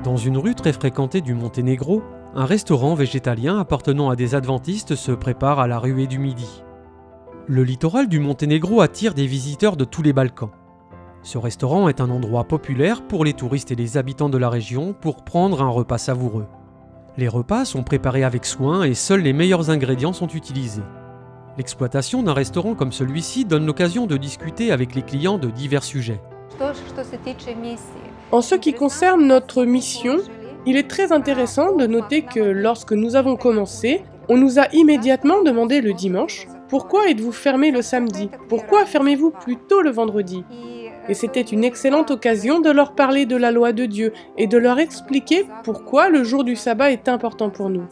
Dans une rue très fréquentée du Monténégro, un restaurant végétalien appartenant à des adventistes se prépare à la ruée du midi. Le littoral du Monténégro attire des visiteurs de tous les Balkans. Ce restaurant est un endroit populaire pour les touristes et les habitants de la région pour prendre un repas savoureux. Les repas sont préparés avec soin et seuls les meilleurs ingrédients sont utilisés. L'exploitation d'un restaurant comme celui-ci donne l'occasion de discuter avec les clients de divers sujets. En ce qui concerne notre mission, il est très intéressant de noter que lorsque nous avons commencé, on nous a immédiatement demandé le dimanche « Pourquoi êtes-vous fermé le samedi? Pourquoi fermez-vous plus tôt le vendredi ?» Et c'était une excellente occasion de leur parler de la loi de Dieu et de leur expliquer pourquoi le jour du sabbat est important pour nous.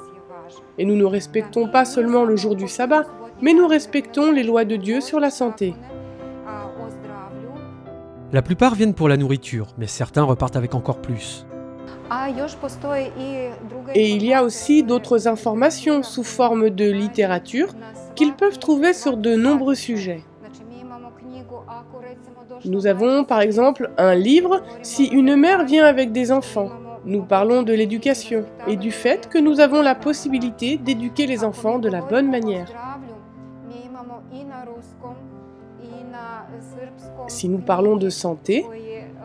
Et nous ne respectons pas seulement le jour du sabbat, mais nous respectons les lois de Dieu sur la santé. La plupart viennent pour la nourriture, mais certains repartent avec encore plus. Et il y a aussi d'autres informations sous forme de littérature qu'ils peuvent trouver sur de nombreux sujets. Nous avons par exemple un livre « Si une mère vient avec des enfants ». Nous parlons de l'éducation et du fait que nous avons la possibilité d'éduquer les enfants de la bonne manière. Si nous parlons de santé,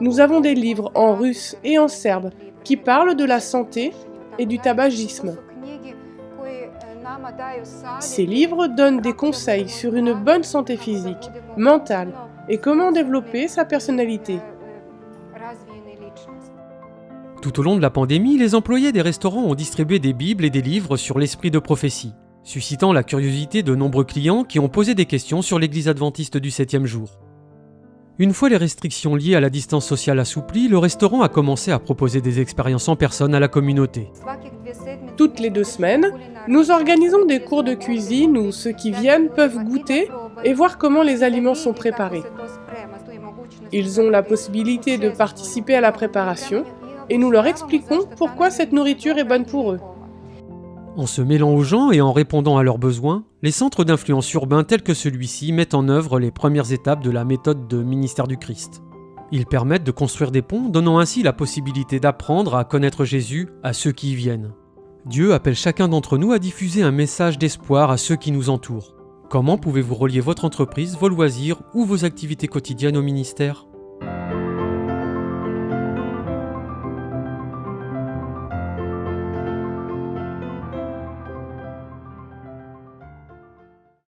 nous avons des livres en russe et en serbe qui parlent de la santé et du tabagisme. Ces livres donnent des conseils sur une bonne santé physique, mentale et comment développer sa personnalité. Tout au long de la pandémie, les employés des restaurants ont distribué des bibles et des livres sur l'esprit de prophétie, suscitant la curiosité de nombreux clients qui ont posé des questions sur l'église adventiste du 7e jour. Une fois les restrictions liées à la distance sociale assouplies, le restaurant a commencé à proposer des expériences en personne à la communauté. Toutes les 2 semaines, nous organisons des cours de cuisine où ceux qui viennent peuvent goûter et voir comment les aliments sont préparés. Ils ont la possibilité de participer à la préparation et nous leur expliquons pourquoi cette nourriture est bonne pour eux. En se mêlant aux gens et en répondant à leurs besoins, les centres d'influence urbains tels que celui-ci mettent en œuvre les premières étapes de la méthode de ministère du Christ. Ils permettent de construire des ponts, donnant ainsi la possibilité d'apprendre à connaître Jésus à ceux qui y viennent. Dieu appelle chacun d'entre nous à diffuser un message d'espoir à ceux qui nous entourent. Comment pouvez-vous relier votre entreprise, vos loisirs ou vos activités quotidiennes au ministère ?